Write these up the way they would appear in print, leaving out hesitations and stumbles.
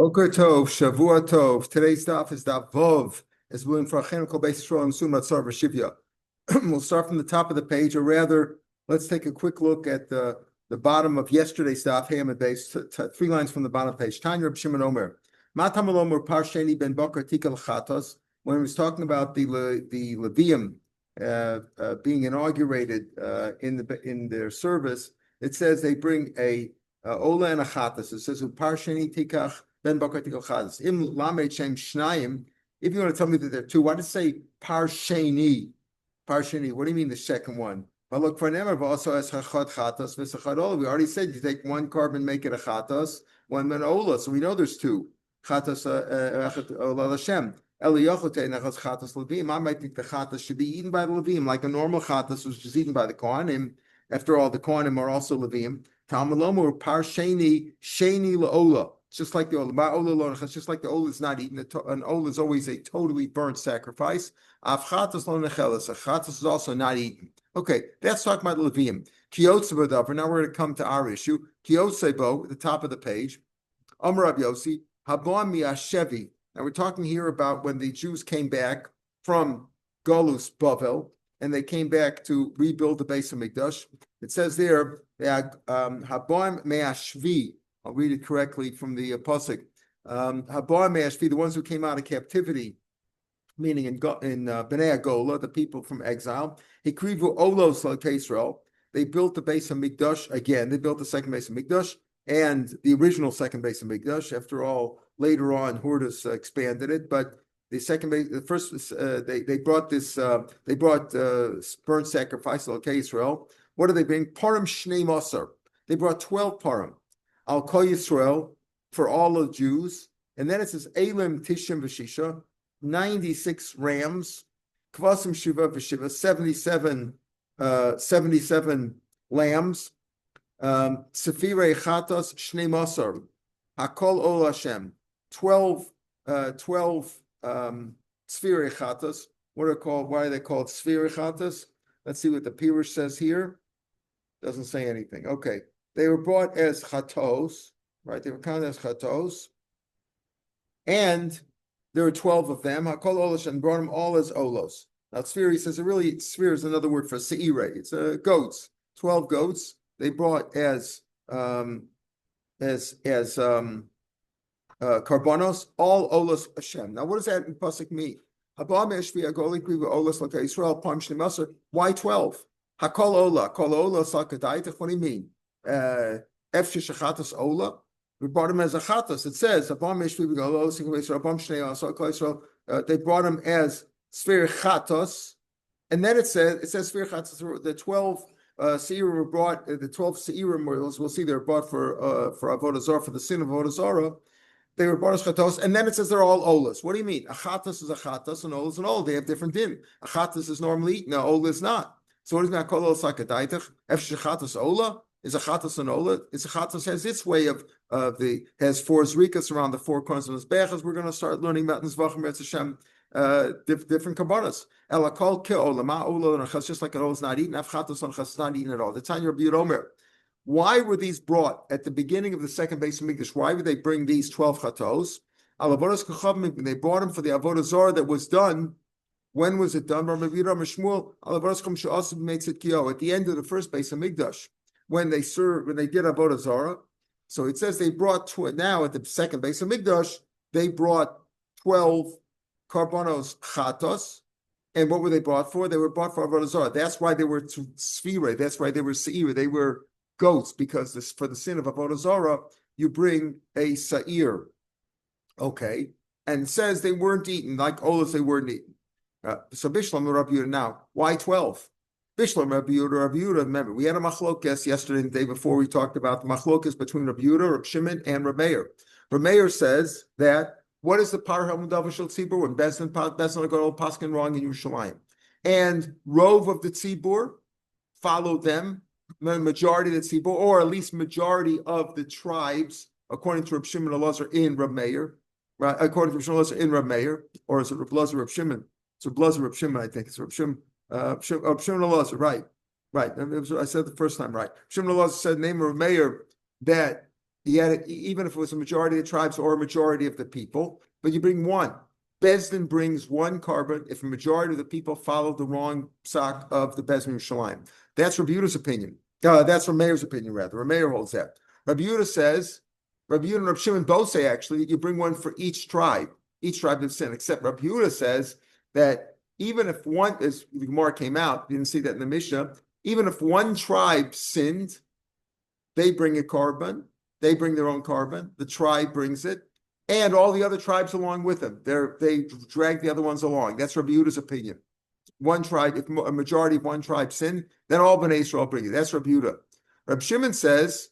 Boker Tov, Shavua Tov. Today's daf is Daf Vov, as we're in for a Chanukah Beis Yisrael and soon Matzar V'Shivya. We'll start from the top of the page, or rather, let's take a quick look at the bottom of yesterday's Daf Hayomi base, 3 lines from the bottom of the page. Tanya Reb Shimon Omer, Matam Omer Parsheni ben Boker Tikal Chatos. When he was talking about the Levium being inaugurated in their service, it says they bring a Ola and a Chatos. It says Parsheni Tikach Ben Bakar Tikal Chadas. Im Lamed Shem Shnayim. If you want to tell me that there are two, why does it say Parsheni? Parsheni. What do you mean the second one? But look for Nemer also as Chachot Chatas V'Sachad Ola. We already said you take one carbon, make it a Chatas, one an Ola. So we know there's two Chatas Ola Hashem. Eliyachote Nachas Chatas Levim. I might think the Chatas should be eaten by the Levim, like a normal Chatas was just eaten by the Kohanim. After all, the Kohanim are also Levim. Talmud Parsheni Sheni LaOla. It's just like the Ola. It's just like the Ola is not eaten. An Ola is always a totally burnt sacrifice. Avchatas lo nechelas. A chatas is also not eaten. Okay, that's talking about Levium. Kiyotzebadav. Now we're going to come to our issue. Kiyotzebo, at the top of the page. Amar Rab Yossi Habon miashevi. Now we're talking here about when the Jews came back from Golus Bavel, and they came back to rebuild the base of Mikdash. It says there, Habon meashvi. I'll read it correctly from the pasuk. Habar me'ashvi, the ones who came out of captivity, meaning in Bnei Agola, the people from exile. Hikrivu olos Israel. They built the base of Mikdash again. They built the second base of Mikdash and the original second base of Mikdash. After all, later on, Hordus expanded it, but the second base, the first, they brought this. They brought burnt sacrifice Israel. What do they bring? Parim Shnei Masar. They brought 12 parim. Al Kol Yisrael, for all of Jews, and then it says Elim Tishim V'Shisha, 96 rams, Kvasim Shiva V'Shiva, 77 lambs, Sefirei Chatas Shnei Masar, Hakol Ol Hashem, 12 Sefirei Chatas. What are they called? Why are they called Sefirei Chatas? Let's see what the Pirush says here. Doesn't say anything. Okay. They were brought as chatos, right? They were counted as chatos, and there were 12 of them. Hakol olash, and brought them all as olos. Now, tzvir, he says, tzvir is another word for seire. It's goats. 12 goats. They brought as karbonos, all olos Hashem. Now, what does that in pasuk mean? Why 12? Hakol ola, kol ola sakadaitach. What do you mean? Efshish chatas ola. We brought him as a chatas. It says they brought him as sphere chatos, and then it says sphere chatos. The 12 seir were brought. The 12 seirim, we'll see they're brought for avodah zarah, for the sin of avodah zarah. They were brought as chatos, and then it says they're all olas. What do you mean? A chatas is a chatas, and ola is an ola. They have different din. A chatas is normally eaten. No, ola is not. So what does that call? Ola sakadaitach. Efshish chatas ola. Is a chatas and ola? It's a chatas has its way of has 4 zrikas around the 4 corners of his bechas. We're going to start learning about Nizvachim Etz Hashem different kabbalas. Elakol ke ola ma ola and chas, just like an ola is not eaten. Af chatas on chas is not eaten at all. The Tanya Rabbi Omer. Why were these brought at the beginning of the second base of Mikdash? Why would they bring these 12 chatos? Alavodas kachavim. They brought them for the avodah zarah that was done. When was it done? At the end of the first base of Mikdash. When they did avodah zarah, so it says they brought now at the second base of Mikdash, they brought 12 karbonos chatos, and what were they brought for? They were brought for avodah zarah. That's why they were sfira. That's why they were seir. They were goats, because for the sin of avodah zarah, you bring a sa'ir. Okay, and it says they weren't eaten like olas. They weren't eaten. So Bishlam Rabbi Yehuda now. Why 12? Bishlam Rabbi Yehuda. Remember, we had a machlokas yesterday and the day before. We talked about the machlokas between Rabbi Yehuda, Rav Shimon, and Rav Meir. Rav Meir says that what is the parah mudav shel tzibur when Bezdin got old paskin wrong in Yerushalayim, and rov of the tzibur followed them, the majority of the tzibur, or at least majority of the tribes, according to Rav Shimon Elazar in Rav Meir, right? According to Rav Shimon Elazar in Rav Meir, or is it Rav Elazar Rav Shimon? It's Rav Elazar Rav Shimon, I think it's Rav Shimon. Shimon Elazar, right. I said the first time, right. Shimon Elazar said, name of Meir, that even if it was a majority of the tribes or a majority of the people, but you bring one. Bezdin brings one carbon if a majority of the people follow the wrong psak of the Bezdin Yerushalayim. That's Rabbi Yehuda's opinion. That's Rav Meir's opinion, rather. Rav Meir holds that. Rabbi Yehuda says, Rabbi Yehuda and Rabbi Shimon both say, actually, you bring one for each tribe that's sin, except Rabbi Yehuda says that even if one, as the Gemara came out, you didn't see that in the Mishnah, even if one tribe sinned, they bring a carbon, they bring their own carbon, the tribe brings it, and all the other tribes along with them. They drag the other ones along. That's Rabbi Yehuda's opinion. One tribe, if a majority of one tribe sin, then all Bnei Israel bring it. That's Rabbi Yehuda. Rabbi Shimon says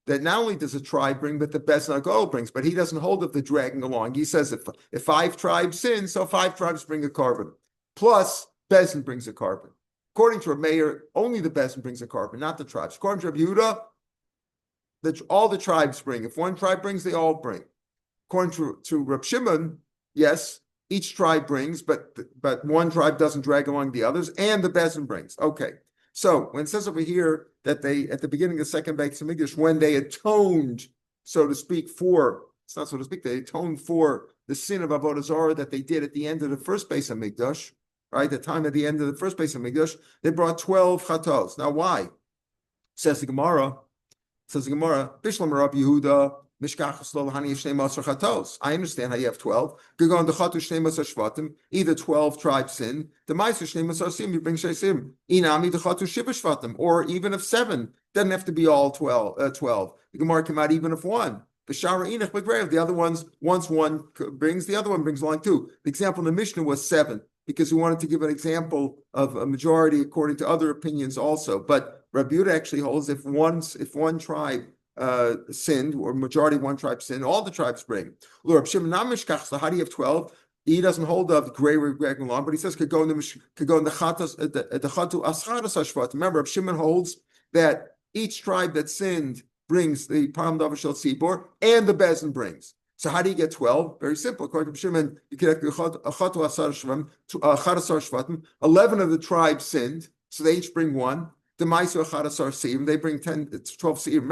that not only does a tribe bring, but the Bezdin HaGol brings, but he doesn't hold of the dragging along. He says if 5 tribes sin, so 5 tribes bring a carbon. Plus, Bezdin brings a carbon. According to Rav Meir, only the Bezdin brings a carbon, not the tribes. According to Rabbi Yehuda, all the tribes bring. If one tribe brings, they all bring. According to Rav Shimon, yes, each tribe brings, but one tribe doesn't drag along the others, and the Bezdin brings. Okay, so when it says over here that they, at the beginning of the second Beis Hamikdash, when they atoned, so to speak, it's not so to speak, they atoned for the sin of Avodah Zarah that they did at the end of the first Beis Hamikdash, right? The time at the end of the first Beis Hamikdash, they brought 12 chatos. Now, why? Says the Gemara, Bishlam Rabbi Yehuda, I understand how you have 12. Either 12 tribes sin, you bring Shaisim. Or even if 7, doesn't have to be all 12. The Gemara came out even if 1. The other ones, once one brings, the other one brings along 2. The example in the Mishnah was 7, because we wanted to give an example of a majority according to other opinions also. But Rabbi Yehuda actually holds if one tribe sinned, or majority of one tribe sinned, all the tribes bring. So how do you have 12? He doesn't hold of gray dragging along, but he says could go in the chatu ascharas. Remember, Shimon holds that each tribe that sinned brings the Param Davar Shel Tzibor, and the Bezdin brings. So how do you get 12? Very simple. According to Shimon, you get 11 of the tribes sinned, so they each bring 1. They bring 12 se'im.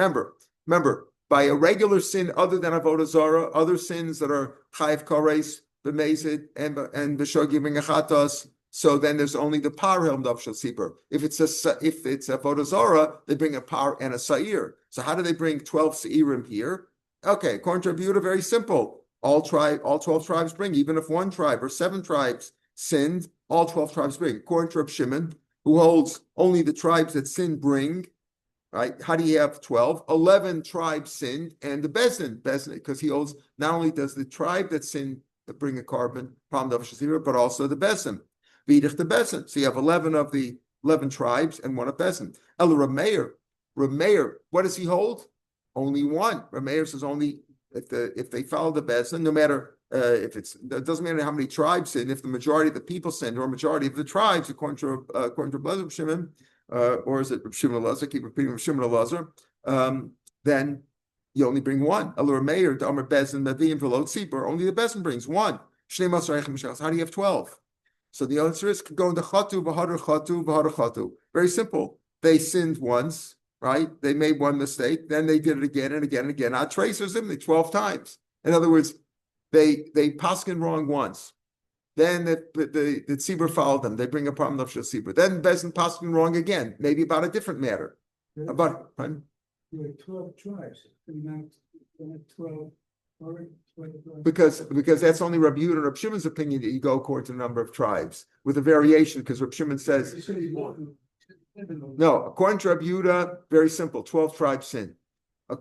Remember, by a regular sin other than Avodah Zarah, other sins that are Chayiv Kares, B'mezid, and B'shor giving a chatos, so then there's only the par helm of Shel Tzibor. If it's Avodah Zarah, they bring a par and a sa'ir. So how do they bring 12 se'irim here? Okay, according to Rabbi Yehuda, very simple. All 12 tribes bring, even if 1 tribe or 7 tribes sinned, all 12 tribes bring. According to Rabbi Shimon, who holds only the tribes that sin bring, right? How do you have 12? 11 tribes sinned, and the Bezdin, because he holds not only does the tribe that sinned bring a carbon, but also the Bezdin. V'idich the Bezdin. So you have 11 of the 11 tribes and 1 of Bezdin. Rav Meir, what does he hold? Only 1. Rav Meir says only if they follow the Bezdin, no matter it doesn't matter how many tribes sin, if the majority of the people sin, or majority of the tribes, according to Rav Shimon, or is it Rav Shimon Elazar? Keep repeating Rav Shimon Elazar. Then you only bring 1. Rav Meir, the Amar Bezdin, Naviim, V'lo Tzibor, only the Bezdin brings 1. How do you have 12? So the answer is go into chatu, v'hadar chatu, v'hadar chatu. Very simple. They sinned once, right? They made 1 mistake, then they did it again and again and again. Our tracers them 12 times. In other words, they paskin wrong once. Then the tzibur followed them. They bring a problem of tzibur. Then Bezdin paskin wrong again, maybe about a different matter. Yeah. About pardon? You had 12 tribes, not 12. Because that's only Rabbi Yehuda and Rabbi Shimon's opinion that you go according to the number of tribes with a variation, because Rabbi Shimon says no. According to Rabbi Yehuda, very simple: 12 tribes sin. How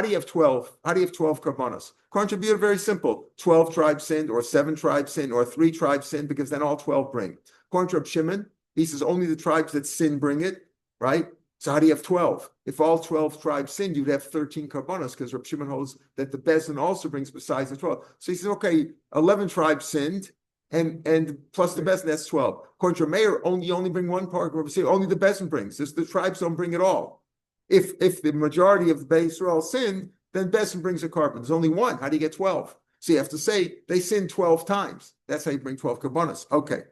do you have 12? How do you have 12 karbanos? According to Rabbi Yehuda, very simple: 12 tribes sinned, or 7 tribes sinned, or 3 tribes sinned, because then all 12 bring. According to Rabbi Shimon, he says only the tribes that sin bring it, right? So how do you have 12? If all 12 tribes sinned, you'd have 13 karbanos, because Rabbi Shimon holds that the Bezdin also brings besides the 12. So he says, okay, 11 tribes sinned, and plus the Bezdin, that's 12. According to Rav Meir, you only bring 1 part. Only the Bezdin brings. The tribes don't bring it all. If the majority of the Bnei Israel sinned, then Bezdin brings a carbon. There's only 1. How do you get 12? So you have to say they sinned 12 times. That's how you bring 12 karbanos. Okay.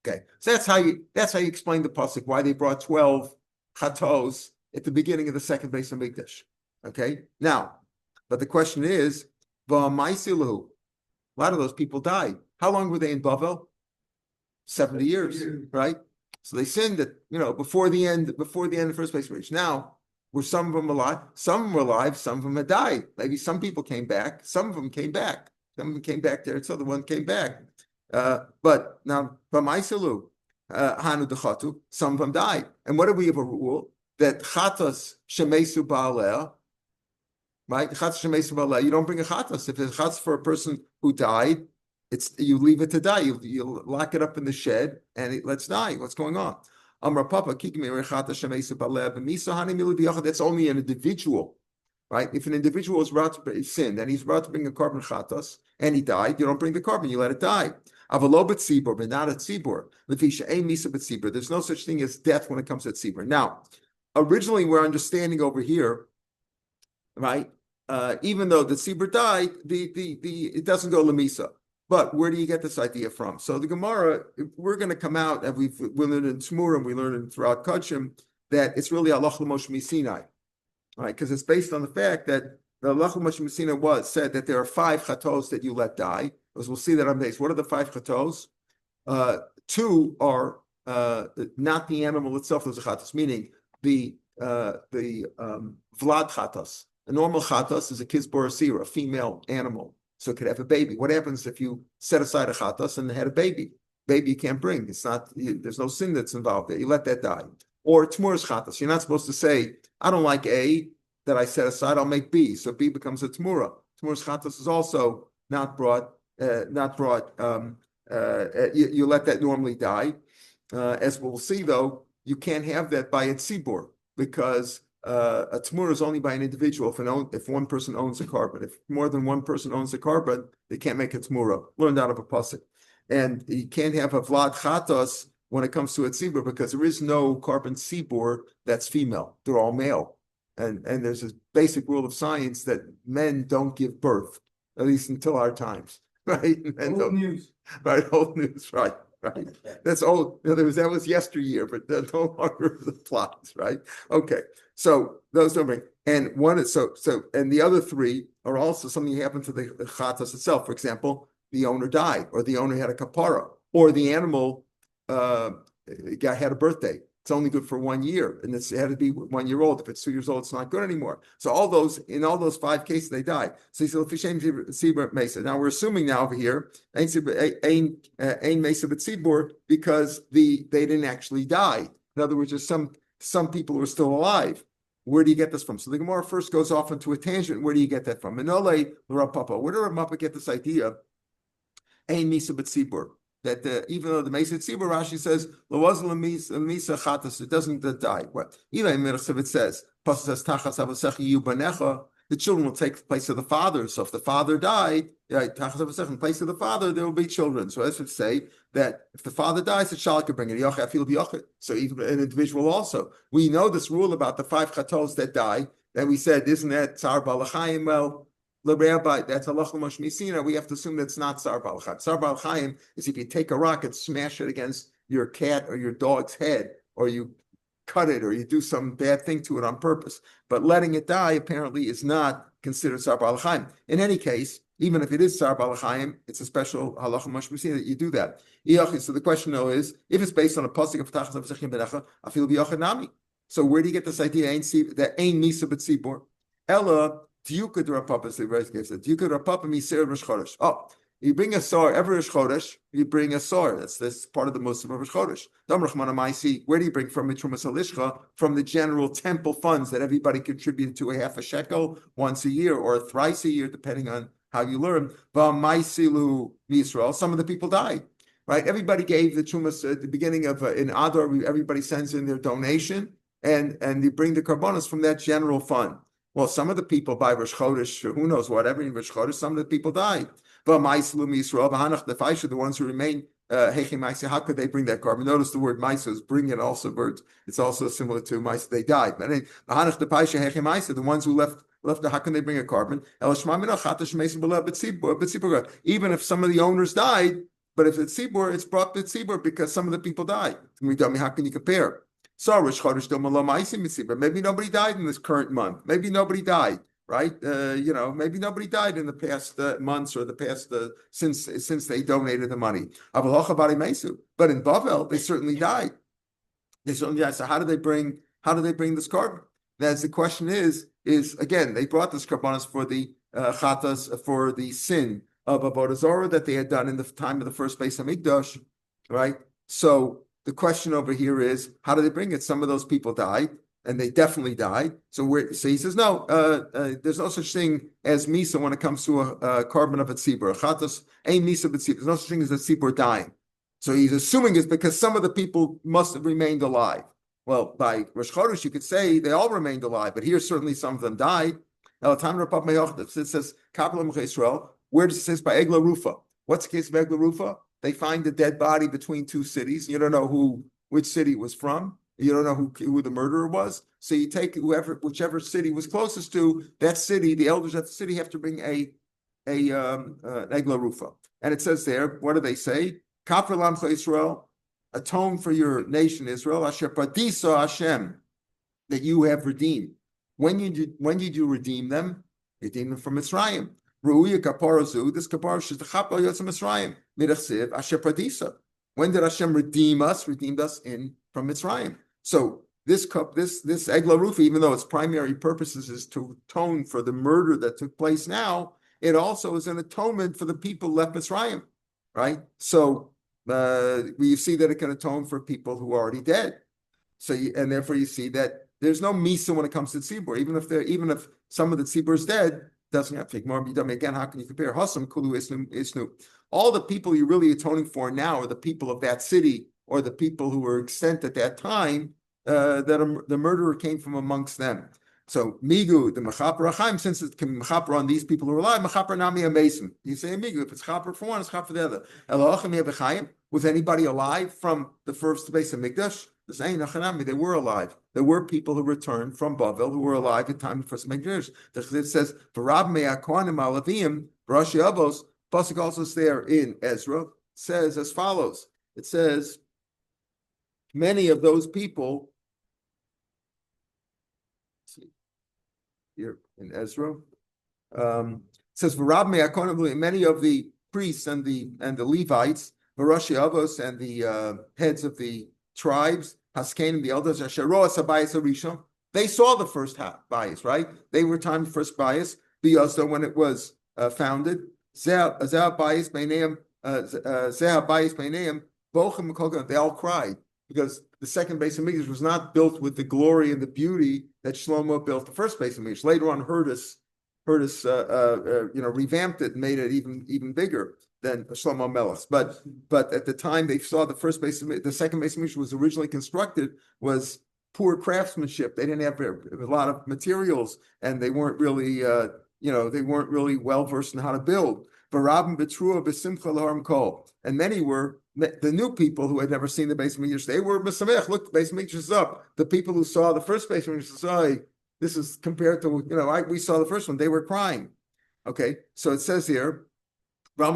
Okay, so that's how you explain the pasuk, why they brought 12 chatos at the beginning of the second base of Mikdash. Okay, now, but the question is, V'amaisilu, a lot of those people died. How long were they in Bavel? 70 years, right? So they sinned at, before the end of the first place reached. Now, were some of them alive? Some of them were alive, some of them had died. Maybe some people came back, some of them came back. Some of them came back there, so the one came back. But now, V'amaisilu, Hanu dechatu, some of them died. And what do we have a rule? That chatas shemesu ba'aleh, right? Chatas shemesu ba'aleh, you don't bring a chatas. If it's chatas for a person who died, you leave it to die. You lock it up in the shed and it lets die. What's going on? That's only an individual, right? If an individual is sinned and he's about to bring a carbon chatas and he died, you don't bring the carbon, you let it die. But not a tzibur. There's no such thing as death when it comes to tzibur. Now, originally we're understanding over here, right? Even though the tzibur died, it doesn't go lemisa. But where do you get this idea from? So the Gemara, we're going to come out, and we learned in Shmur, and we learned throughout Kachim, that it's really halach l'moshe misinai, right? Because it's based on the fact that the halach l'moshe misinai said that there are 5 chatos that you let die. As we'll see that on base. What are the 5 chatos? 2 are not the animal itself. Those are chatos, meaning the vlad chatos. A normal chatos is a kizbor asira, a female animal. So it could have a baby. What happens if you set aside a chatas and had a baby? Baby you can't bring. It's not. There's no sin that's involved there. You let that die. Or tmur's chatas. You're not supposed to say, I don't like A that I set aside. I'll make B. So B becomes a tmura. Tmur's chatas is also not brought. You let that normally die. As we'll see, though, you can't have that by a tzibur because a tmura is only by an individual if one person owns a carbon. If more than one person owns a carbon, they can't make a tmura. Learned out of a pasuk. And you can't have a vlad chatos when it comes to a tzibur because there is no carbon tzibur that's female. They're all male. And there's a basic rule of science that men don't give birth, at least until our times. Right? Old news. Right, old news, right. That's old. That was yesteryear, but that no longer the plots, right? Okay. So those don't bring. And one is and the other 3 are also something that happened to the chatas itself. For example, the owner died, or the owner had a kapara, or the animal had a birthday. It's only good for 1 year, and it had to be 1 year old. If it's 2 years old, it's not good anymore. So in all those 5 cases, they died. So he said, mesa. Now we're assuming now over here, ain mesa but tzibur, because they didn't actually die. In other words, there's some people who are still alive. Where do you get this from? So the Gemara first goes off into a tangent. Where do you get that from? Minole Rav Papa. Where did Rav Papa get this idea? Ain mesa but tzibur. That even though the Mesa Tzibur, Rashi says, Misa Chatas, it doesn't die. What? It says, the children will take the place of the father. So if the father died, in place of the father, there will be children. So that's what say that if the father dies, the child can bring it. So even an individual also. We know this rule about the 5 chatos that die, that we said, isn't that Tsar Balachayim? Well, the rabbi, that's halach l'moshe misina. We have to assume that's not Tsar Balachayim. Tsar Balachayim is if you take a rock and smash it against your cat or your dog's head, or you cut it, or you do some bad thing to it on purpose. But letting it die apparently is not considered Tsar Balachayim. In any case, even if it is Tsar Balachayim, it's a special halach l'moshe misina that you do that. So the question though is, if it's based on a pasuk of Tachas Avzechim Benecha, Afil B'Yochad Nami. So where do you get this idea? That ain't Misa B'Tzibur. Ella. Diuka Rapapa, the Rebbe gives it. Diuka Rapapa Misir Rosh Chodesh. Oh, you bring a sar every Rosh Chodesh. You bring a sar. That's part of the Muslim of Rosh Chodesh. Dam Rachmana Maisi. Where do you bring from? Mitrumas Halishcha, from the general temple funds that everybody contributed to a half a shekel once a year or thrice a year, depending on how you learn. V'maisilu Yisrael. Some of the people died. Right? Everybody gave the trumas at the beginning of in Adar. Everybody sends in their donation, and you bring the karbonos from that general fund. Well, some of the people by Rosh Chodesh, who knows, whatever in Rosh Chodesh, some of the people died. The ones who remain, how could they bring that carbon? Notice the word Maisa is bring it also words. It's also similar to Maisa, they died. But the ones who left, how can they bring a carbon? Even if some of the owners died, but if it's Tzibur, it's brought to Tzibur because some of the people died. How can you compare? So Rosh Chodesh Doma Lo Ma'asim Mitziba. Maybe nobody died in this current month. Maybe nobody died, right? Maybe nobody died in the past months or the past since they donated the money. But in Bavel, they certainly died. They certainly died. So how do they bring this carbon? As the question is again, they brought this carbonas for the chatas, for the sin of Avodah Zarah that they had done in the time of the first Beis Hamikdash, right? So the question over here is, how do they bring it? Some of those people died, and they definitely died. So he says, no, there's no such thing as misa when it comes to a carbon of a tzibur. Chatas ain't misa b'tzibur. There's no such thing as a tzibur dying. So he's assuming it's because some of the people must have remained alive. Well, by Rosh Chodesh, you could say they all remained alive, but here certainly some of them died. Now, it says, Israel. Where does it say by Egla Rufa? What's the case of Egla Rufa? They find the dead body between two cities. You don't know which city it was from. You don't know who the murderer was. So you take whichever city was closest to that city. The elders of the city have to bring an Egla Rufa. And it says there, what do they say? Kafir Lamcha Israel, atone for your nation Israel, Asher Pradisa Hashem, that you have redeemed. When did you redeem them? Redeem them from Mitzrayim. Ru'uya kaparazu, this kapar is the chapel yotz Mitzrayim. Midachsiv Asher Pradisa. When did Hashem redeem us? Redeemed us from Mitzrayim. So this Egla Rufa, even though its primary purposes is to atone for the murder that took place now, it also is an atonement for the people left Mitzrayim, right? So you see that it can atone for people who are already dead. So and therefore you see that there's no misa when it comes to tzibur. Even if some of the tzibur is dead, doesn't have to take more. Again, how can you compare? Hasam kulu isnu. All the people you're really atoning for now are the people of that city or the people who were extant at that time that the murderer came from amongst them. So migu the mechaper achaim, since it can mechaper on these people who are alive, mechaper nami amesim. You say migu, if it's chaper for one, it's chaper for the other. Elohim yevachayim. Was anybody alive from the first Beis Hamikdash? They were alive. There were people who returned from Bavel who were alive at the time of the first Hamikdash. The Chazit says, "For Rav Meir Kohanim Alavim, Rashi Avos." Pasuk also is there in Ezra. Says as follows. It says, many of those people. Here in Ezra, says Rav Meir Kohanim, many of the priests and the Levites, Rashi Avos, and the heads of the tribes, Haskenim, the elders, they saw the first bias, right? They were time the first bias, Biyazda, when it was founded. They all cried because the second Beis Hamikdash was not built with the glory and the beauty that Shlomo built the first Beis Hamikdash. Later on, revamped it and made it even bigger than Shlomo Melech. But at the time they saw the first Beis Hamikdash, the second Beis Hamikdash was originally constructed was poor craftsmanship. They didn't have a lot of materials, and they weren't really well versed in how to build. And many were the new people who had never seen the Beis Hamikdash. They were Mesamech. Look, the Beis Hamikdash is up. The people who saw the first Beis Hamikdash said, this is compared to we saw the first one. They were crying. Okay, so it says here. So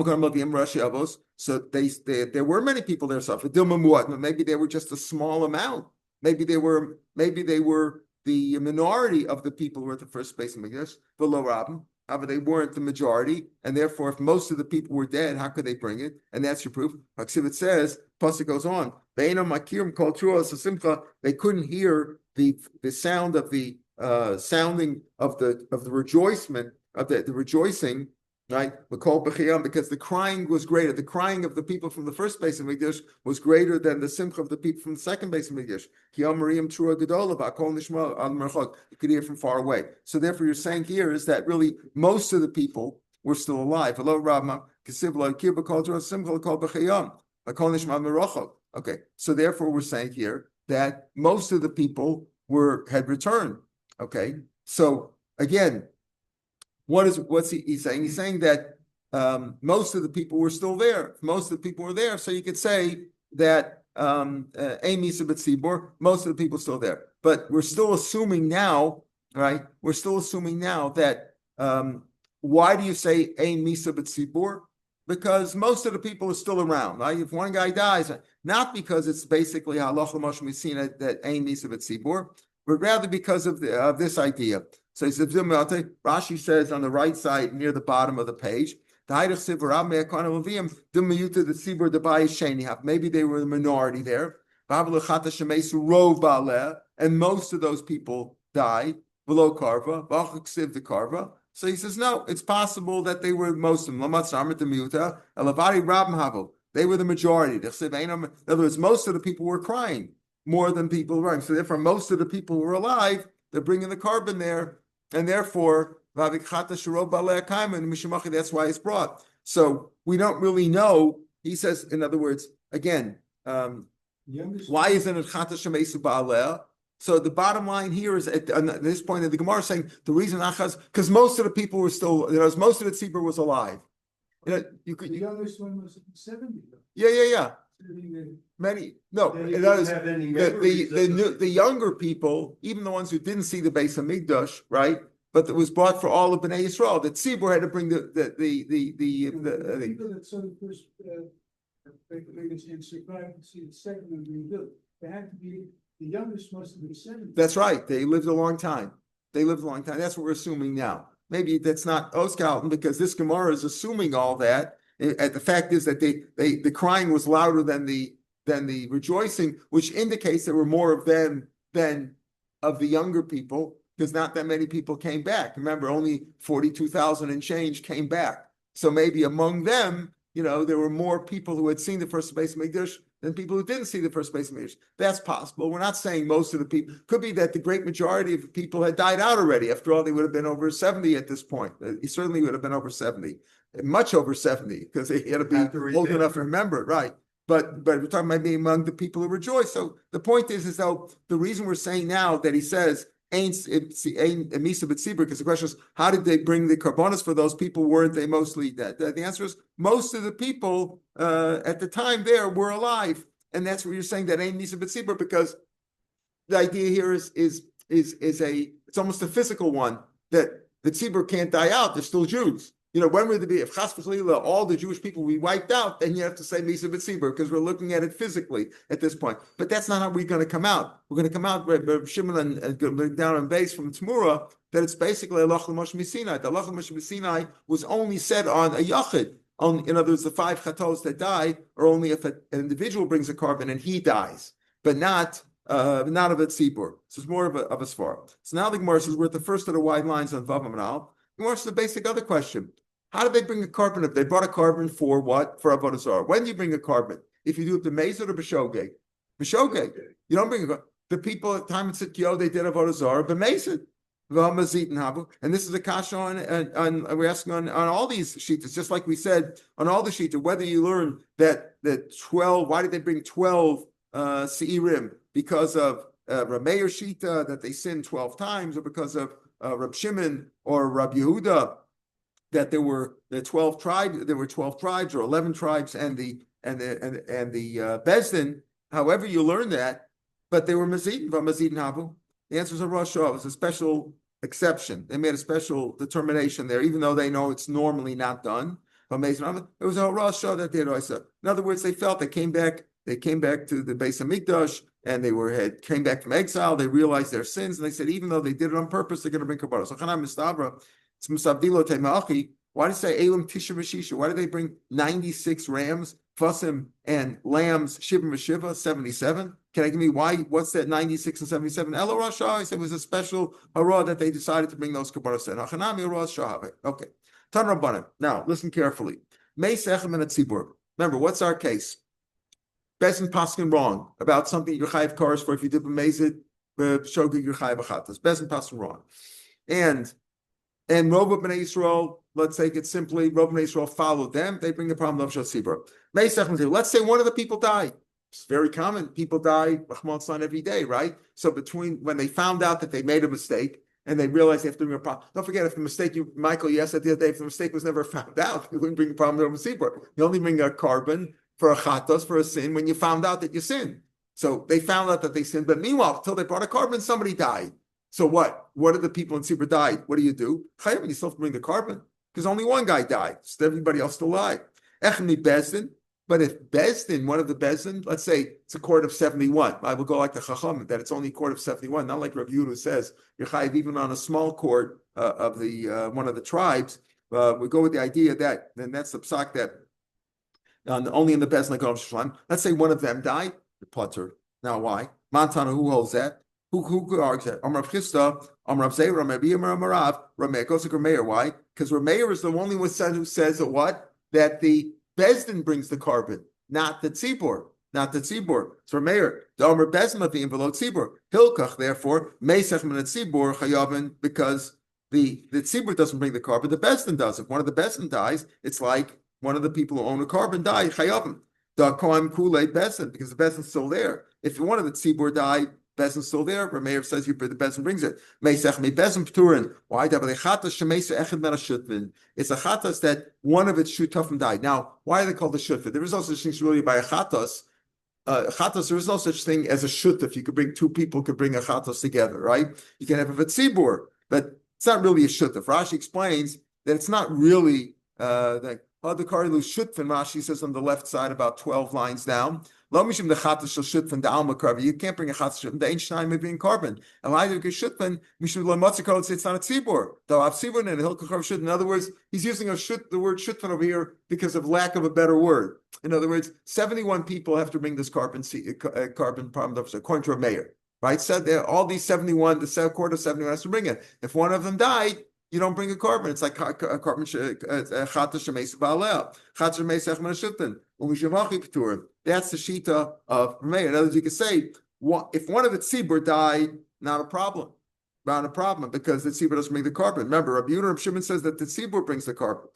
there were many people there suffering. Maybe they were just a small amount. Maybe they were the minority of the people who were at the first Beis Hamikdash. Below Rabbim. However, they weren't the majority, and therefore, if most of the people were dead, how could they bring it? And that's your proof. It says, plus it goes on. They couldn't hear the sound of the sounding of the rejoicing, the rejoicing, right? Because the crying was greater. The crying of the people from the first Beis Hamikdash was greater than the simcha of the people from the second Beis Hamikdash. You could hear from far away. So therefore, you're saying here is that really most of the people were still alive. Okay, so therefore we're saying here that most of the people had returned. Okay, so again, what's he's saying? He's saying that most of the people were still there. Most of the people were there, so you could say that most of the people are still there. But we're still assuming now, right? We're still assuming now that why do you say ein misa b'tzibur? because most of the people are still around, right? If one guy dies, not because it's basically halacha l'moshe misina that ain't misa b'tzibur, but rather because of this idea. So he says, Rashi says on the right side near the bottom of the page, maybe they were the minority there, and most of those people died below karva, the karva. So he says, no, it's possible that they were most of them. They were the majority. In other words, most of the people were crying more than people were. So therefore, most of the people who were alive, they're bringing the carbon there, and therefore, that's why it's brought. So we don't really know. He says, in other words, again, why isn't it chata shemesu ba'aleh? So the bottom line here is at this point of the Gemara saying the reason achaz because most of the people were still, most of the tzibur was alive. You could. The youngest one was 70. Yeah. Many no. The younger people, even the ones who didn't see the Beis Hamikdash, right? But it was brought for all of Bnei Yisrael. The tzibur had to bring the people that saw the first and survived to see the second one being built. They had to be. The youngest must have been 70. That's right. They lived a long time. That's what we're assuming now. Maybe that's not Oskalton because this Gemara is assuming all that. And the fact is that the crying was louder than the rejoicing, which indicates there were more of them than of the younger people, because not that many people came back. Remember, only 42,000 and change came back. So maybe among them, there were more people who had seen the first Beis Hamikdash than people who didn't see the first Beis Hamikdash. That's possible. We're not saying most of the people. Could be that the great majority of people had died out already. After all, they would have been over 70 at this point. He certainly would have been over 70, much over 70, because he had to be old enough to remember it, right? But we're talking about being among the people who rejoice. So the point is though the reason we're saying now that he says ain't misa b'tzibur, because the question is, how did they bring the karbonos for those people? Weren't they mostly dead? The answer is most of the people at the time there were alive, and that's what you're saying that ain't misa b'tzibur, because the idea here is it's almost a physical one that the tzibur can't die out. They're still Jews. When would it be if chas v'chalila all the Jewish people we wiped out? Then you have to say misa b'tzibur because we're looking at it physically at this point. But that's not how we're going to come out. We're going to come out Shimon and down on base from Tzmura that it's basically halacha l'moshe misinai. The halacha l'moshe misinai was only said on a yachid. In other words, the 5 chatos that die are only if an individual brings a carbon and he dies, but not of a tzibur. So it's more of a svar. So now the Gemara says we're at the first of the wide lines on Vav Amanal. Gemara asks the basic other question. How did they bring a carbon up? They brought a carbon for what? For Avodah Zarah. When do you bring a carbon? If you do it b'mezid or b'shogeg? B'shogeg. You don't bring a carbon. The people at the time in Tzidkiyo, they did Avodah Zarah b'mezid. And this is a kasha on we're asking on all these sheets, just like we said on all the sheets, whether you learn that 12, why did they bring 12 seirim? Because of Rav Meir Shita, that they sinned 12 times, or because of Rab Shimon or Rab Yehuda, that there were 12 tribes, or 11 tribes, and the Bezdin. However, you learn that, but they were mazidin habu. The answer is a Rosh Hashanah. It was a special exception. They made a special determination there, even though they know it's normally not done. It was a Rosh Hashanah that did it. In other words, they felt they came back to the Beis Hamikdash, and they came back from exile. They realized their sins, and they said, even though they did it on purpose, they're going to bring karbanos. Why did it say Elam Tisha V'Shisha? Why did they bring 96 rams, Fasim, and lambs, Shivim V'Shiva, 77? Can I give me why? What's that 96 and 77? Elo Rosh Hashanah. It was a special hara that they decided to bring those karbanos in. Hachanami Rosh Hashanah. Okay. Tan Rabbanim. Now, listen carefully. Mei Sechem and Tzibur. Remember, what's our case? Best and Paskin wrong about something you're chayiv kars for if you did b'mezid, b'shogeg you're chayiv achatas. Best and Paskin wrong. And Rov B'nai Yisrael, let's take it simply, Rov B'nai Yisrael followed them. They bring the problem of Shatzibur. Let's say one of the people died. It's very common. People die, Rahman every day, right? So between when they found out that they made a mistake and they realized they have to bring a problem. Don't forget, if the mistake, Michael, you asked that the other day, if the mistake was never found out, you wouldn't bring a problem of Shatzibur. You only bring a carbon for a chatos, for a sin, when you found out that you sinned. So they found out that they sinned, but meanwhile, until they brought a carbon, somebody died. So what? What did the people in Tzibur died? What do? You still have to bring the carbon because only one guy died. So everybody else still alive. Echni Bezdin. But if Bezdin, one of the Bezdin, let's say it's a court of 71, I will go like the Chacham, that it's only a court of 71, not like Rav Yehuda says, you're chayiv even on a small court of the one of the tribes. We go with the idea that, then that's the psak that only in the Bezdin like Shlam. Let's say one of them died, the putter. Now why? Montana, who holds that? Who argues that? Rav Chisda, Rav Zeir, Rav Marav, Rav Meir goes to Rav Meir. Why? Because Rav Meir is the only one who says that what? That the Bezdin brings the carbon, not the tzibur, not the tzibur. So Rav Meir, the Omer Bezdin mavim below tzibur. Hilkach, therefore, meisech min tzibur chayavin, because the tzibur doesn't bring the carbon, the Bezdin does. If one of the Bezdin dies, it's like one of the people who own a carbon died chayavin. The kohen kulei Bezdin, because the Bezdin's still there. If one of the tzibur died, Bezdin's still there. Rav Meir says the Bezdin brings it. Meisech me Bezdin pturin. Why? It's a chatas that one of its shutafim died. Now, why are they called the shutaf? There is no such thing really by a chatas. Chatas, there is no such thing as a shutaf. You could bring two people, could bring a chatas together, right? You can have a tzibur, but it's not really a shutaf. Rashi explains that it's not really like the karilu shutfin. Rashi says on the left side, about 12 lines down. You can't bring a chatas the ancient time being carbon. And why do shutfin? It's not a tzibur. In other words, he's using the word shutfin over here because of lack of a better word. In other words, 71 people have to bring this carbon problem according to Rav Meir. Right? So all these 71, the court of 71 has to bring it. If one of them died, you don't bring a carbon. It's like a carbon chatas shemeis ba'aleh, chatas shemeis echman shutfin. That's the shita of Rav Meir. In other words, you could say, if one of the tzibur died, not a problem. Not a problem, because the tzibur doesn't bring the carbon. Remember, Rabbi Yehuda Rav Shimon says that the tzibur brings the carbon.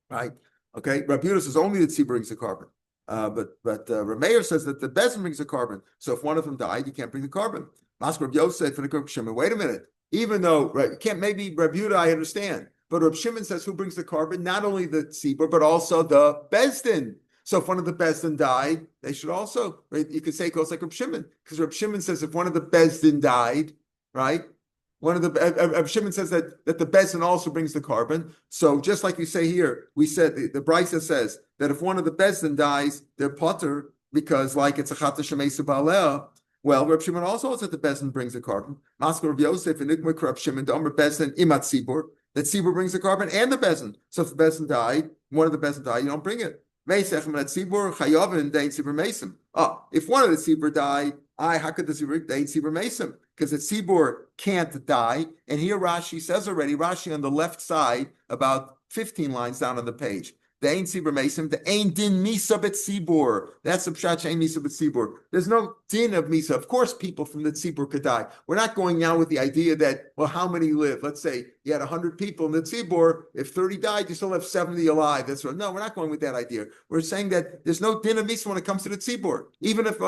Right? Okay? Rabbi Yehuda says only the tzibur brings the carbon. But Rav Meir says that the Bezdin brings the carbon. So if one of them died, you can't bring the carbon. Ask Rabbi Yosef for the Rav Shimon. Wait a minute. Even though, right, you can't, maybe Rabbi Yehuda, I understand. But Rav Shimon says who brings the carbon? Not only the tzibur, but also the Bezdin. So if one of the Bezdin died, they should also, right? You could say it goes like Rav Shimon, because Rav Shimon says if one of the Bezdin died, right? One of the Rav Shimon says that the Bezdin also brings the carbon. So just like you say here, we said the Brisa says that if one of the Bezdin dies, they're potter because like it's a chatas shemeis ba'aleh. Well, Rav Shimon also said the Bezdin brings the carbon. Ask Rav Yosef and Ikmak Rav Shimon, the Omer Bezdin imat tzibur, that tzibur brings the carbon and the Bezdin. So if the Bezdin died, one of the Bezdin died, you don't bring it. If one of the tzibur died, how could the tzibur they tzibur mesim? Because the tzibur can't die. And here Rashi says already, Rashi on the left side, about 15 lines down on the page. The ain't tzibur mesim, the ain't din misa bet tzibur. That's the pshat ain't misa bet tzibur. There's no din of misa. Of course, people from the tzibur could die. We're not going now with the idea that, well, how many live? Let's say you had 100 people in the tzibur. If 30 died, you still have 70 alive. That's right. No, we're not going with that idea. We're saying that there's no din of misa when it comes to the tzibur. Even if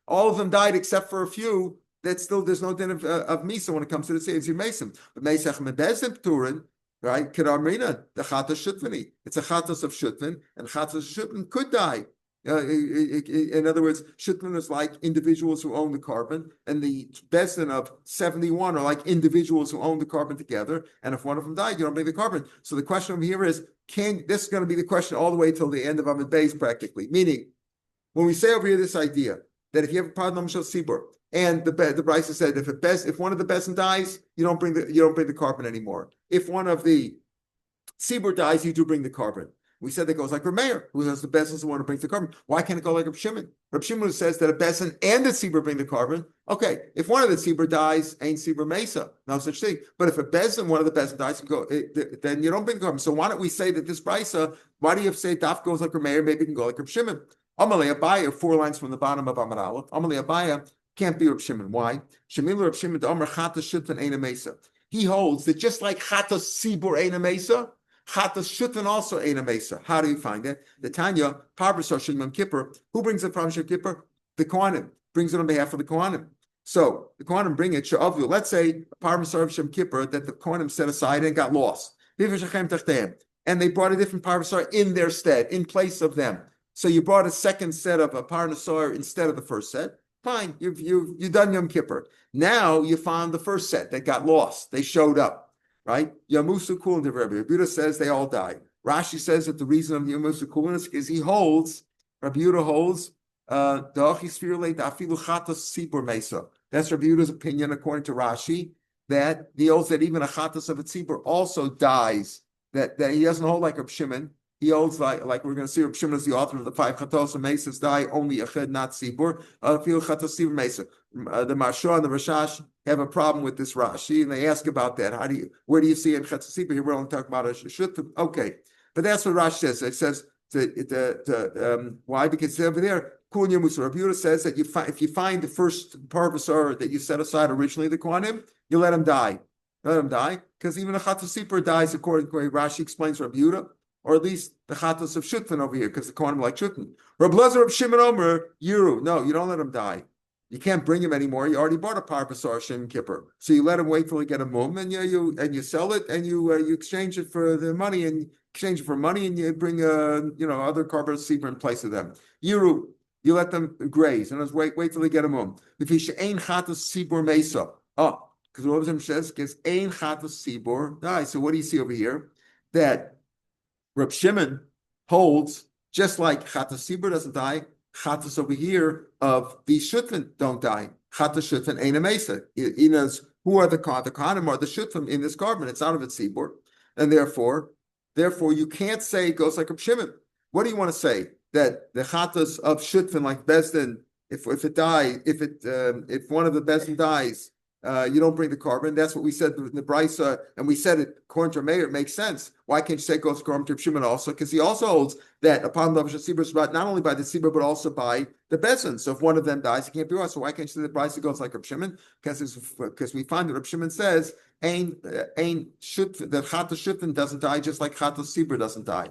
all of them died except for a few, that's still there's no din of misa when it comes to the tzibur mesim. But meisach mebezim pturin. Right? Kedarmina, the chatas shutvini. It's a chatas of shutvin, and chatas of shutvin could die. In other words, shutvin is like individuals who own the carbon, and the bezdin of 71 are like individuals who own the carbon together. And if one of them died, you don't bring the carbon. So the question over here is, this is going to be the question all the way till the end of Amid Beis, practically. Meaning, when we say over here this idea that if you have a problem shel sibur, and the Brisa said if one of the bezdin dies, you don't bring the carbon anymore. If one of the tzibur dies, you do bring the carbon. We said that goes like Rav Meir, who has the bezdin who want to bring the carbon. Why can't it go like Rav Shimon? Rav Shimon says that a bezdin and the tzibur bring the carbon. Okay, if one of the tzibur dies, ain't tzibur mesa, no such thing. But if one of the bezdin dies, then you don't bring the carbon. So why don't we say that this Brisa? Why do you have to say Daf goes like Rav Meir? Maybe it can go like Rav Shimon. Amalei Abaya, 4 lines from the bottom of Amar Aleph. Amalei Abaya. Can't be Rav Shimon. Why? Shemilu Rav Shimon the Omer chatas shutfin eina mesa. He holds that just like chatas sibur eina mesa, chatas shutfin also eina mesa. How do you find it? The Tanya Parbasar Shemim Kippur. Who brings it from Shem Kippur? The Kohanim brings it on behalf of the Kohanim. So the Kohanim bring it. She'avu. Let's say Parbasar of Shem Kippur that the Kohanim set aside and got lost. And they brought a different Parbasar in their stead, in place of them. So you brought a second set of a Parnasar instead of the first set. Fine, you've done Yom Kippur. Now you found the first set that got lost. They showed up, right? Yamusu kul and Rabbi Yehuda says they all died. Rashi says that the reason of the Yom coolness is he holds, Rabbi Yehuda holds, that's Rabbi Yehuda's opinion according to Rashi, that he holds that even a chatas of a tzibur also dies, that he doesn't hold like Reb Shimon. He holds like we're going to see Reb Shimon is the author of the 5 chatos and mesas die only a ched, not tzibur. The Marsha and the Rashash have a problem with this Rashi, and they ask about that. Where do you see it in chatas tzibur? Here we're only talking about a shut. Okay, but that's what Rashi says. It says why? Because over there, Rabbi Yehuda says that if you find the first parvasar that you set aside originally, the Kohanim, you let him die. Let him die, because even a chatos sipur dies according to Rashi explains Rabbi Yehuda, or at least the chatos of shutfin over here, because the Kohanim like shutfin. Rabbi Lezer of Shimon Omer, Yiru. No, you don't let him die. You can't bring him anymore. You already bought a parvasar Shem Kippur, so you let him wait till you get a mum, and you sell it, and you exchange it for the money, and exchange it for money, and you bring other karban sipur in place of them. Yiru. You let them graze, and wait till they get a mum. If he ain't chatos sibur mesa, because what Hashem says, because ain't chatos sibur die. So what do you see over here? That Reb Shimon holds just like chatos sibur doesn't die. Chatos over here of the shutfin don't die. Chatos shutfin ain't a mesa. He knows who are the kohanim are the shutfin in this carbon. It's out of its sibur, and therefore you can't say it goes like Reb Shimon. What do you want to say? That the chatas of shutfin like Bezdin, if one of the Bezdin dies, you don't bring the carbon. That's what we said in the Brisa, and we said it according to Rav Meir, it makes sense. Why can't you say it goes according to Shimon also? Because he also holds that upon the Sibur, not only by the Sibur but also by the Bezdin. So if one of them dies, it can't be us. So why can't you say the Brisa goes like Rav Shimon? Because we find that Rav Shimon says ain't shutfin, that chatas shutfin doesn't die just like chatas Sibur doesn't die,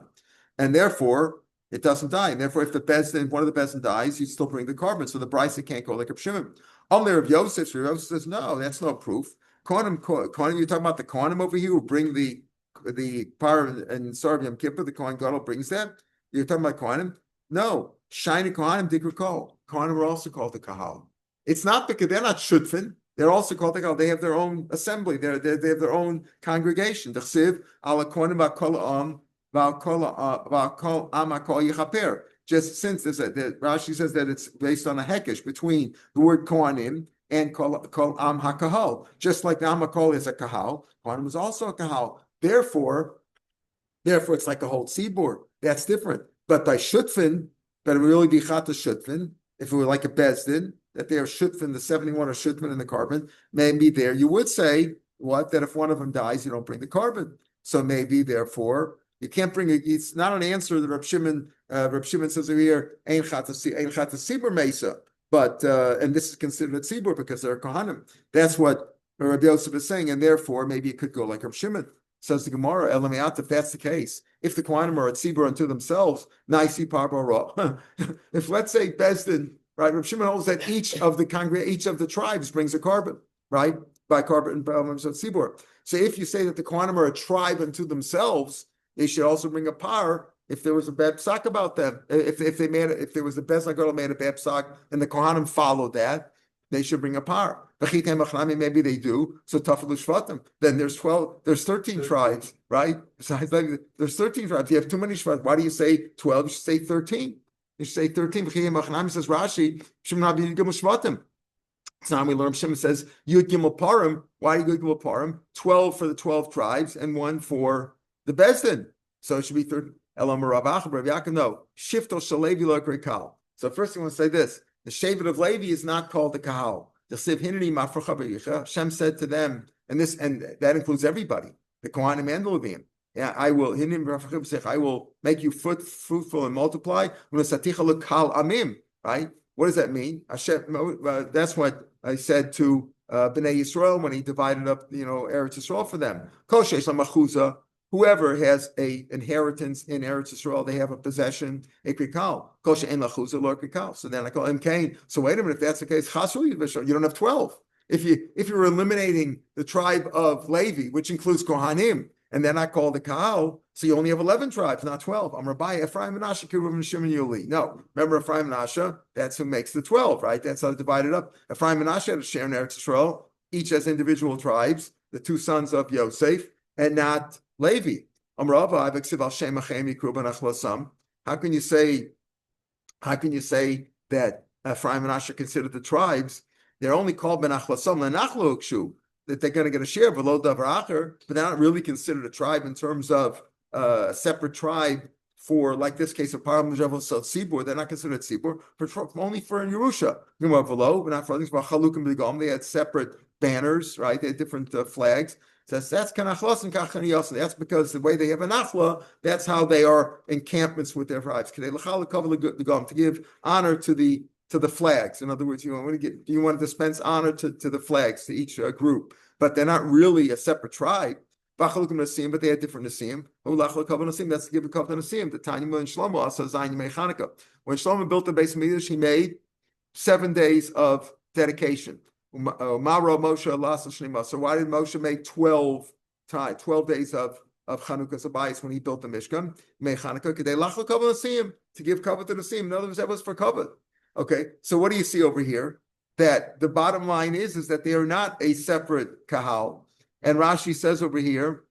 and therefore it doesn't die, and therefore, if the Bezdin, one of the Bezdin dies, you still bring the carbon. So the Brisa can't go like Reb Shimon. Only Rav Yosef, Rav Yosef says no, that's no proof. Kohanim, you're talking about the Kohanim over here who bring the par and Sarv Yom Kippur. The Kohen Gadol brings that. You're talking about Kohanim? No, shiny Kohanim did recall. Kohanim are also called the Kahal. It's not because they're not shutfin. They're also called the Kahal. They have their own assembly. They have their own congregation. The Chsiv ala Kohanim ba'kol just since Rashi says that it's based on a hekesh between the word kohanim and kol am hakahal, just like the am hakol is a kahal, kohanim is also a kahal. Therefore, it's like a whole tzibur. That's different. But by shutfin, but it would really be chata shutfin. If it were like a bezdin, that they are shutfin, the 71 are shutfin in the carbon, maybe there you would say that if one of them dies, you don't bring the carbon. So maybe therefore. You can't bring it. It's not an answer that Reb Shimon says over here, ain't chatas sibur mesa, but and this is considered a tzibur because they're kohanim. That's what Rabbi Yosef is saying, and therefore maybe it could go like Reb Shimon. Says the Gemara, Elamiat, if that's the case, if the kohanim are a tzibur unto themselves, naisi parbo. If let's say Bezdin, right, Reb Shimon holds that each of the tribes brings a carbon, right, by carbon of tzibur. So if you say that the kohanim are a tribe unto themselves, they should also bring a par if there was a bad psak about them. If there was the Bezdin Gadol made a bad psak and the Kohanim followed that, they should bring a par. Maybe they do. So tafel shvatim. Then there's 13 tribes, right? Besides, there's 13 tribes. You have too many shvatim. Why do you say 12? You should say 13. You should say 13. Says Rashi, shvatim. So now we learn Shimon says Yud Gimel Parim. Why Yud Gimel Parim? 12 for the 12 tribes and 1 for the Bezdin. So it should be 13. No. Shifto Shalevi lo Kal. So first I want to say this. The Shevet of Levi is not called the Kahal. The Siv Hineni Mafracha B'Yicha. Hashem said to them, and that includes everybody, the Kohanim and the Levim. Yeah, I will make you fruitful and multiply. Right? What does that mean? Hashem, that's what I said to Bnei Yisrael when he divided up, Eretz Yisrael for them. Kol sheish lamachuza, whoever has a inheritance in Eretz Yisrael, they have a possession, a krikal. Kol she'en lachuza lo krikal. So then I call him Cain. So wait a minute, if that's the case, you don't have 12. If you're eliminating the tribe of Levi, which includes Kohanim, and then I call the Kahal, so you only have 11 tribes, not 12. I'm Rabbi Ephraim and Asher, Kiruv and Shimon Yuli. No, remember Ephraim and Asher, that's who makes the 12, right? That's how they divide it up. Ephraim and Asher had a share in Eretz Yisrael, each as individual tribes, the two sons of Yosef, and not Levi. How can you say that Ephraim and Asher considered the tribes? They're only called benachlasam lenachlo ukshu, that they're going to get a share below davar acher, but they're not really considered a tribe in terms of a separate tribe for, like this case of Param Javel Sibur. They're not considered Sibur, only for in Yerusha. Below, not for things about Chalukim B'Gam. They had separate banners, right? They had different flags. So that's kanachlos and kachaniyos. That's because the way they have an achla, that's how they are encampments with their tribes. To give honor to the flags. In other words, you want to dispense honor to the flags, to each group, but they're not really a separate tribe. But they had different nasim. That's to give a couple of nasim. The Tanya and Shlomo also Zayin Yomei Chanukah. When Shlomo built the base of Mikdash, he made 7 days of dedication. Maro Moshe Alas Shnima. So why did Moshe make 12 days of Chanukah's abayis when he built the Mishkan? Mei Chanukah Kedei Lachol Kavod Nasim, to give cover to the nasim. In other words, that was for cover. Okay, so what do you see over here? That the bottom line is that they are not a separate kahal. And Rashi says over here,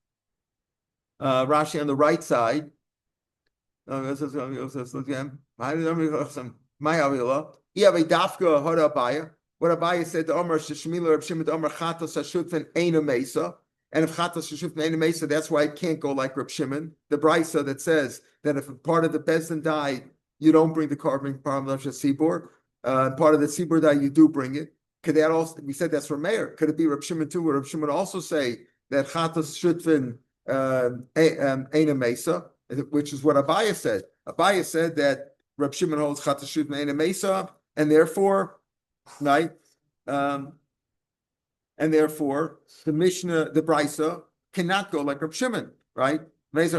Rashi on the right side, you have a dafka hora Abaya. What Abaya said to Omer Sheshmila Reb Shimon Omer Chatos Hashutfen Eina Mesa, and if Chatos Hashutfen Eina Mesa, that's why it can't go like Reb Shimon. The brisa that says that if a part of the Bezdin died, you don't bring the carbon part of the Sibor. Part of the Sibor died, you do bring it. Could that also? We said that's Rav Meir. Could it be Reb Shimon too? Would Reb Shimon also say that Chatos Shutfin Eina Mesa, which is what Abaya said. Abaya said that Reb Shimon holds Chatos Shutfin Eina Mesa, and therefore, right, and therefore the Mishnah, the Brisa, cannot go like Reb Shimon, right? Can you say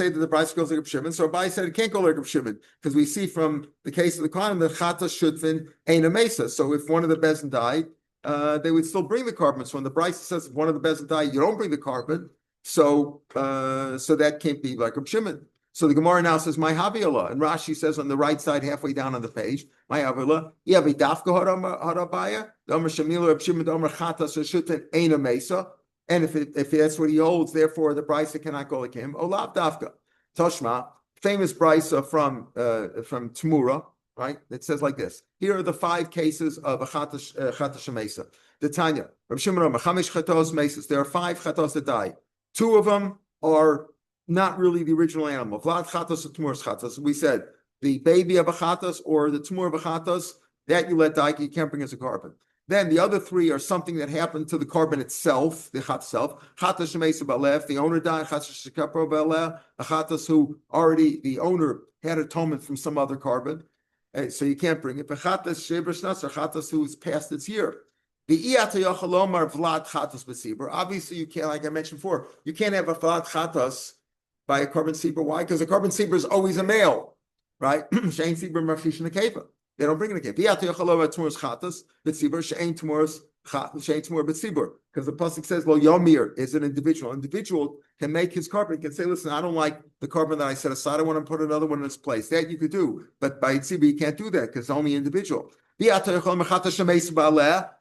that the Brisa goes like Reb Shimon? So Abaya said it can't go like Reb Shimon because we see from the case of the Kohanim that Chatas Shutfin Eina Mesa. So if one of the Bezin died, they would still bring the carbon. So when the Brisa says if one of the Bezin died, you don't bring the carbon. So that can't be like Reb Shimon. So the Gemara now says, "My Havila," and Rashi says on the right side, halfway down on the page, "My Havila." You have a dafka harabaya, the Omer Shemila Reb Shimon, the Omer Chatas Shutfin Eina Mesa. And if that's what he holds, therefore the brisa cannot go like him. Olav dafka. Toshma, famous brisa from Tmura, right? It says like this. Here are the 5 cases of a chatash mesa. The Tanya, Rav Shimon Omer, chamish chatos mesas. There are 5 chatos that die. 2 of them are not really the original animal. Vlad chatos or Tmur's chatos. We said the baby of a chatos or the Tmur of a chatos, that you let die, you can't bring as a carbon. Then the other 3 are something that happened to the carbon itself, the chat itself. Chatas shemesa balef, the owner died. Chatas shekapro baleh, a chatas who already the owner had atonement from some other carbon, so you can't bring it. But chatas shebrishnas, or chatas who's past its year. The iyata yachalomar vlad chatas b'sibur. Obviously, you can't, like I mentioned before, you can't have a vlad chatas by a carbon sibur. Why? Because a carbon sibur is always a male, right? Shein sibur marfish in a kefa. They don't bring it again. Because the pasuk says, "Well, Yomir is an individual. Individual can make his carbon. Can say, listen, I don't like the carbon that I set aside. I want to put another one in its place." That you could do, but by tzibur you can't do that because it's only individual.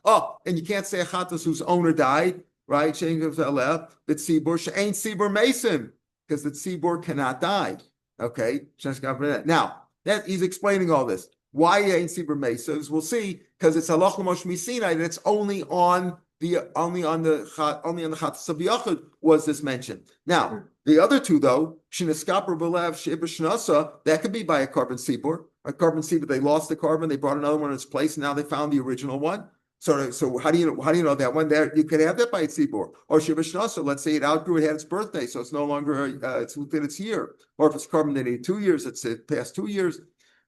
Oh, and you can't say a chatas whose owner died, right? Because the tzibur cannot die. Okay, now that he's explaining all this. Why ain't Sibur Mesas? We'll see, because it's halach l'mosh misinai, and it's only on the Chatas of Yachid was this mentioned. Now the other 2 though, Shinaskaper Belev Shibashnasa, that could be by a carbon Sibur. A carbon Sibur, they lost the carbon, they brought another one in its place, and now they found the original one. So how do you know that one there? You could have that by a Sibur or Shibashnasa. Let's say it outgrew, it had its birthday, so it's no longer it's within its year. Or if it's carbon that needed 2 years, it's past 2 years.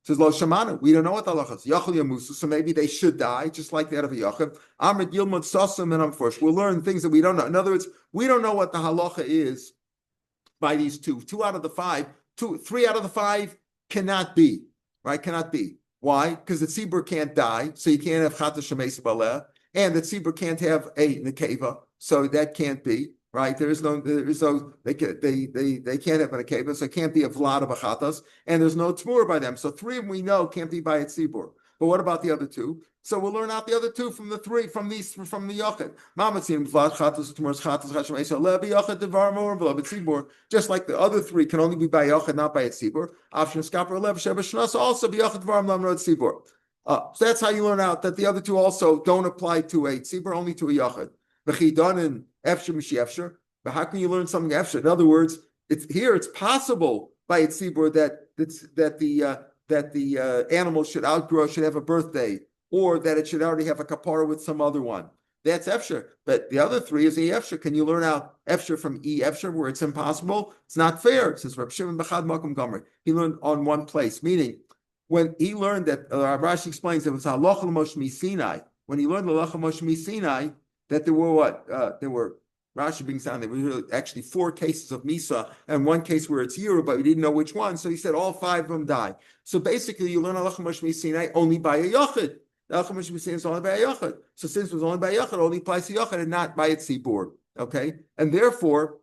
Says Lo Shamana, we don't know what the halach is. Yachal Yamusu, so maybe they should die, just like that of a Yachim. Amrit Yilmud Sasam and Amforsh. We'll learn things that we don't know. In other words, we don't know what the halacha is by these 2. 3 out of the 5 cannot be, right? Cannot be. Why? Because the tzibur can't die, so you can't have Chatas Shemeis Baleh, and the tzibur can't have a Nekeva, so that can't be. Right, they can't have an akeva, so it can't be a vlad of achatas, and there's no tmur by them. So 3 of them we know can't be by a tzibur. But what about the other 2? So we'll learn out the other two from the three, from the Yachid. Mamatzim Vlad Chatas Tomorrow's Chatas Hashem Esa Levi Yachid Devar Mor V'Lev Tzibur. Just like the other three can only be by Yachid, not by a Tzibur. Afshin Skapar Lev Sheva Shnas also be Yachid Devar Mor Tzibur. So that's how you learn out that the other two also don't apply to a Tzibur, only to a Yachid. V'Chidan and Efsher Mishefsher. But how can you learn something Efsher? In other words, it's possible by a Tzibur that the animal should have a birthday, or that it should already have a kapara with some other one. That's Efsher. But the other three is E Efsher. Can you learn out Efsher from E Efsher where it's impossible? It's not fair. It says Rav Shimon B'chad Makom Gomer. He learned on one place, meaning when he learned that Rashi explains it was Halacha L'Moshe Sinai. When he learned the Halacha L'Moshe Sinai, that there were what? There were Rashi brings down there were actually 4 cases of Misa and 1 case where it's Yiru, but we didn't know which one. So he said all 5 of them die. So basically, you learn Halacha L'Moshe Sinai only by a Yachid. The Halacha L'Moshe Sinai is only by a Yachid. So since it was only by a Yachid, it only applies to Yachid and not by a tzibur. Okay, and therefore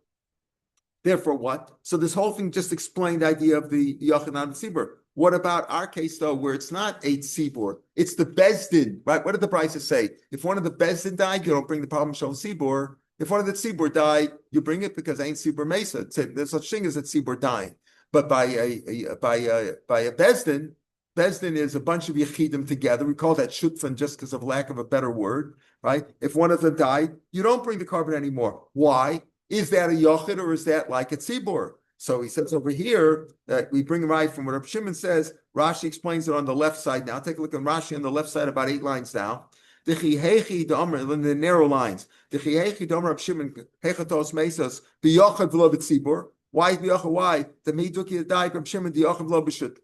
what? So this whole thing just explained the idea of the Yachid and the tzibur. What about our case though, where it's not a tzibur, it's the bezdin, right? What did the Brisa say? If one of the bezdin died, you don't bring the problem shel tzibur. If one of the tzibur died, you bring it because ain't tzibur mesa. There's such thing as a tzibur dying. But by a bezdin is a bunch of yechidim together. We call that shutfan just because of lack of a better word, right? If one of them died, you don't bring the carbon anymore. Why? Is that a yachid or is that like a tzibur? So he says over here that we bring right from what Rav Shimon says. Rashi explains it on the left side now. Take a look at Rashi on the left side, about 8 lines down. In the narrow lines. Why? Why? The Meduki died Rav Shimon the Yachid Lo B'Shut.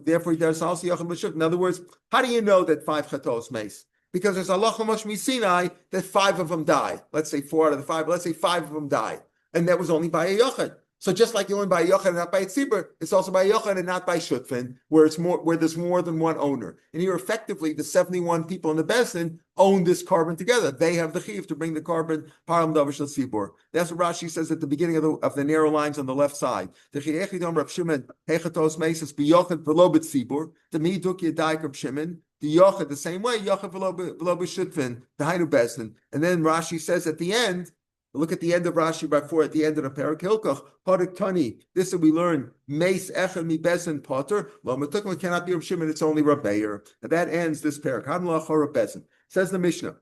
Therefore, he does also Yachid B'Shut. In other words, how do you know that 5 chatos mace? Because there's Halacha L'Moshe Sinai that 5 of them died. Let's say 4 out of the 5. Let's say 5 of them died, and that was only by a Yachid. So just like you learn by Yochad and not by Tzibur, it's also by Yochad and not by Shutfin, where there's more than one owner. And here, effectively, the 71 people in the Bezdin own this carbon together. They have the chiv to bring the carbon param davar shel tzibur. That's what Rashi says at the beginning of the narrow lines on the left side. The chiyechidom Rav Shimon hechatos meisas biyochad v'lo b'tzibur. The miduk yedai Rav Shimon. The yochad the same way. Yochad v'lo b'shutfin. The hainu Bezdin. And then Rashi says at the end. Look at the end of Rashi before at the end of the parak Hilkach Parak Tani. This is we learn Meis Echad Mi Bezin Potter. Lo Metukma cannot be Rav Shimon. It's only Rav Meir. And that ends this parak. Hanlach Rav Bezin says the Mishnah.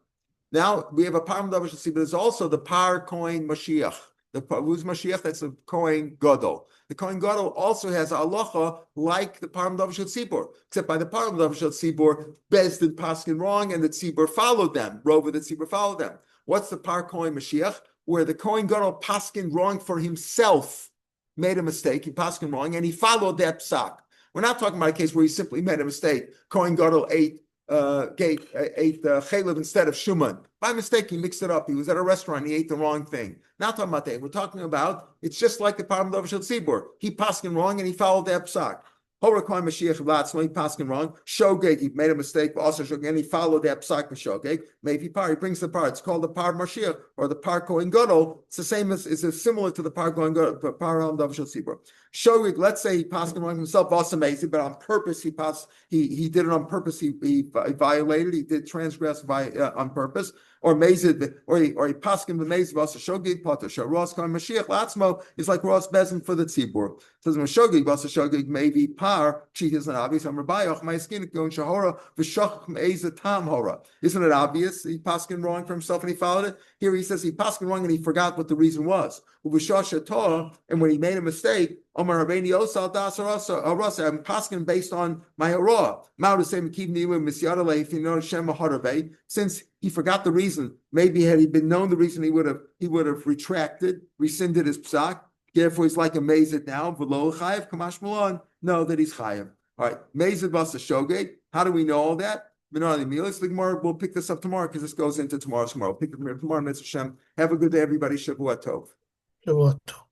Now we have a param davar shel tzibur. There's also the par kohen Mashiach. Who's Mashiach? That's the kohen gadol. The kohen gadol also has a halacha like the param davar shel tzibur, except by the param davar shel tzibur, Bezdin paskin wrong, and the tzibur followed them. Rova the tzibur followed them. What's the par kohen Mashiach? Where the Kohen Gadol paskin wrong for himself, made a mistake, he paskin wrong, and he followed that psak. We're not talking about a case where he simply made a mistake. Kohen Gadol ate chaylev instead of shuman. By mistake, he mixed it up. He was at a restaurant, he ate the wrong thing. Not talking about that. We're talking about, it's just like the param davar shel tzibur. He paskin wrong, and he followed that psak. Horakoy Mashiach Latz, he paskin wrong. Shogeg, he made a mistake, but also Shogeg, and he followed that psak for Shogeg. Maybe par, he brings the par. It's called the par Mashiach or the par Kohen Gadol. It's the same as, it's similar to the par Kohen Gadol, par Davar Shel Tzibur. Shogeg, let's say he paskin wrong himself, also amazing, but on purpose he did it on purpose. He violated, he did transgress on purpose. Or mazid, or he paskin the mazid also shogig potter. Ross Kohen Mashiach Latzmo is like Ross Bezin for the tzibur. Says when shogig also shogig maybe par cheat isn't obvious. I'm Rabbayach my skin going shahora v'shach meiza tam hora. Isn't it obvious? He paskin wrong for himself and he followed it. Here he says he paskin wrong and he forgot what the reason was. And when he made a mistake, Omar Rabbeini Osal Das Arasa, I'm paskin based on my hora. Ma'u say Mekiv Nilu Misyadale if you know Shem Maharabe. Since he forgot the reason, maybe had he been known the reason, he would have rescinded his psak. Therefore, he's like a mazid now. V'lo chayev kamash malon. Know that he's chayev. All right, mazid v'asa shogeg. How do we know all that? We'll pick this up tomorrow because this goes into tomorrow's tomorrow. We'll pick it up tomorrow. Mitzvah Shem. Have a good day, everybody. Shavua tov. Shavua tov.